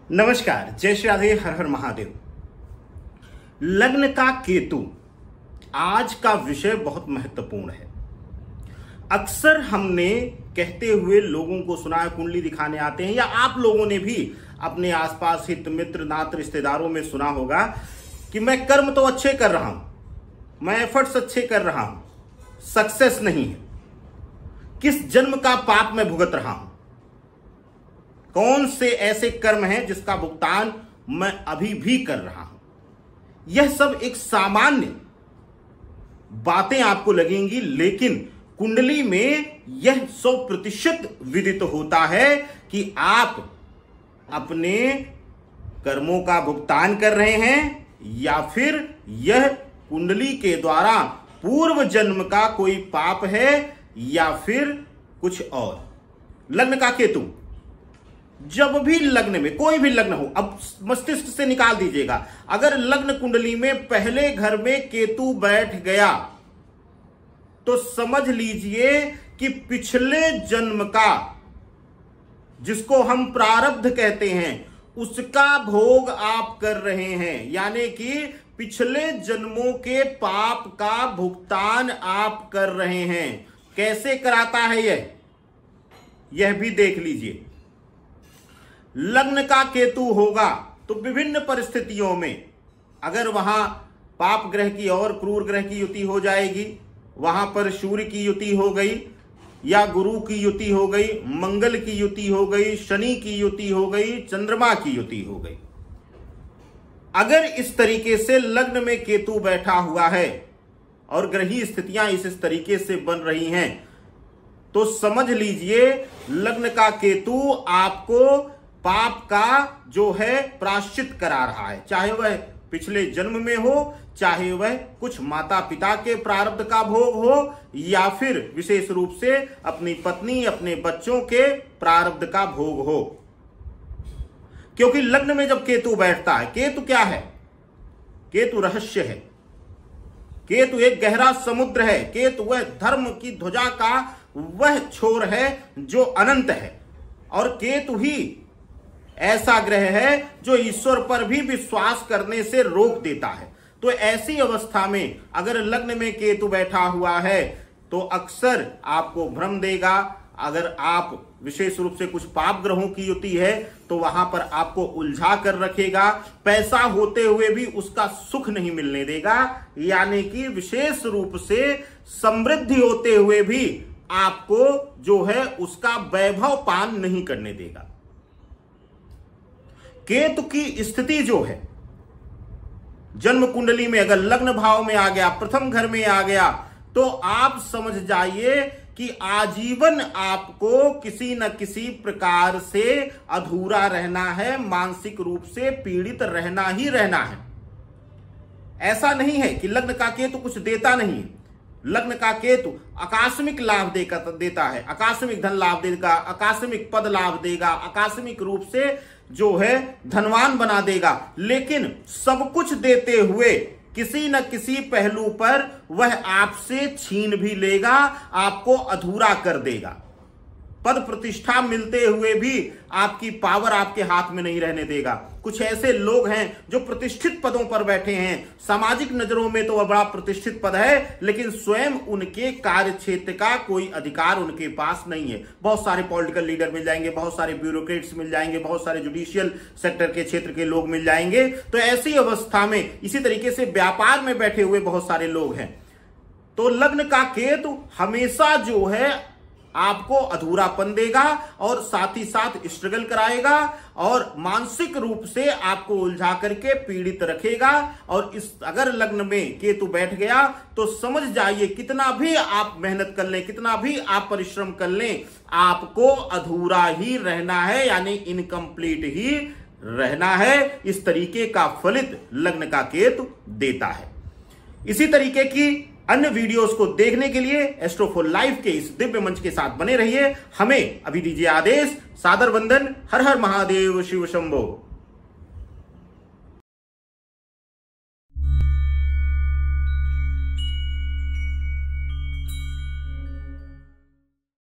नमस्कार, जय श्री राधे, हर हर महादेव। लग्न का केतु आज का विषय बहुत महत्वपूर्ण है। अक्सर हमने कहते हुए लोगों को सुना है, कुंडली दिखाने आते हैं, या आप लोगों ने भी अपने आसपास हित मित्र नात रिश्तेदारों में सुना होगा कि मैं कर्म तो अच्छे कर रहा हूं, मैं एफर्ट्स अच्छे कर रहा हूं, सक्सेस नहीं है। किस जन्म का पाप मैं भुगत रहा हूं, कौन से ऐसे कर्म हैं जिसका भुगतान मैं अभी भी कर रहा हूं। यह सब एक सामान्य बातें आपको लगेंगी, लेकिन कुंडली में यह 100% विदित होता है कि आप अपने कर्मों का भुगतान कर रहे हैं या फिर यह कुंडली के द्वारा पूर्व जन्म का कोई पाप है या फिर कुछ और। लग्न का केतु, जब भी लग्न में कोई भी लग्न हो, अब मस्तिष्क से निकाल दीजिएगा, अगर लग्न कुंडली में पहले घर में केतु बैठ गया तो समझ लीजिए कि पिछले जन्म का, जिसको हम प्रारब्ध कहते हैं, उसका भोग आप कर रहे हैं। यानी कि पिछले जन्मों के पाप का भुगतान आप कर रहे हैं। कैसे कराता है यह भी देख लीजिए। लग्न का केतु होगा तो विभिन्न परिस्थितियों में, अगर वहां पाप ग्रह की और क्रूर ग्रह की युति हो जाएगी, वहां पर सूर्य की युति हो गई या गुरु की युति हो गई, मंगल की युति हो गई, शनि की युति हो गई, चंद्रमा की युति हो गई, अगर इस तरीके से लग्न में केतु बैठा हुआ है और ग्रही स्थितियां इस तरीके से बन रही हैं, तो समझ लीजिए लग्न का केतु आपको पाप का जो है प्रायश्चित करा रहा है। चाहे वह पिछले जन्म में हो, चाहे वह कुछ माता पिता के प्रारब्ध का भोग हो, या फिर विशेष रूप से अपनी पत्नी अपने बच्चों के प्रारब्ध का भोग हो। क्योंकि लग्न में जब केतु बैठता है, केतु क्या है? केतु रहस्य है, केतु एक गहरा समुद्र है, केतु वह धर्म की ध्वजा का वह छोर है जो अनंत है, और केतु ही ऐसा ग्रह है जो ईश्वर पर भी विश्वास करने से रोक देता है। तो ऐसी अवस्था में अगर लग्न में केतु बैठा हुआ है तो अक्सर आपको भ्रम देगा। अगर आप विशेष रूप से कुछ पाप ग्रहों की युति है तो वहां पर आपको उलझा कर रखेगा, पैसा होते हुए भी उसका सुख नहीं मिलने देगा, यानी कि विशेष रूप से समृद्धि होते हुए भी आपको जो है उसका वैभव पान नहीं करने देगा। केतु की स्थिति जो है जन्म कुंडली में अगर लग्न भाव में आ गया, प्रथम घर में आ गया, तो आप समझ जाइए कि आजीवन आपको किसी न किसी प्रकार से अधूरा रहना है, मानसिक रूप से पीड़ित रहना ही रहना है। ऐसा नहीं है कि लग्न का केतु कुछ देता नहीं है। लग्न का केतु आकस्मिक लाभ देता है, आकस्मिक धन लाभ देगा, आकस्मिक पद लाभ देगा, आकस्मिक रूप से जो है धनवान बना देगा, लेकिन सब कुछ देते हुए किसी न किसी पहलू पर वह आपसे छीन भी लेगा, आपको अधूरा कर देगा। पद प्रतिष्ठा मिलते हुए भी आपकी पावर आपके हाथ में नहीं रहने देगा। कुछ ऐसे लोग हैं जो प्रतिष्ठित पदों पर बैठे हैं, सामाजिक नजरों में तो वह बड़ा प्रतिष्ठित पद है, लेकिन स्वयं उनके कार्य क्षेत्र का कोई अधिकार उनके पास नहीं है। बहुत सारे पॉलिटिकल लीडर मिल जाएंगे, बहुत सारे ब्यूरोक्रेट्स मिल जाएंगे, बहुत सारे जुडिशियल सेक्टर के क्षेत्र के लोग मिल जाएंगे। तो ऐसी अवस्था में इसी तरीके से व्यापार में बैठे हुए बहुत सारे लोग हैं। तो लग्न का केतु हमेशा जो है आपको अधूरापन देगा और साथ ही साथ स्ट्रगल कराएगा और मानसिक रूप से आपको उलझा करके पीड़ित रखेगा। और इस अगर लग्न में केतु बैठ गया तो समझ जाइए कितना भी आप मेहनत कर लें, कितना भी आप परिश्रम कर लें, आपको अधूरा ही रहना है, यानी इनकम्प्लीट ही रहना है। इस तरीके का फलित लग्न का केतु देता है। इसी तरीके की अन्य वीडियोस को देखने के लिए एस्ट्रो फॉर लाइफ के इस दिव्य मंच के साथ बने रहिए। हमें अभी दीजिए आदेश। सादर वंदन। हर हर महादेव, शिव शंभो।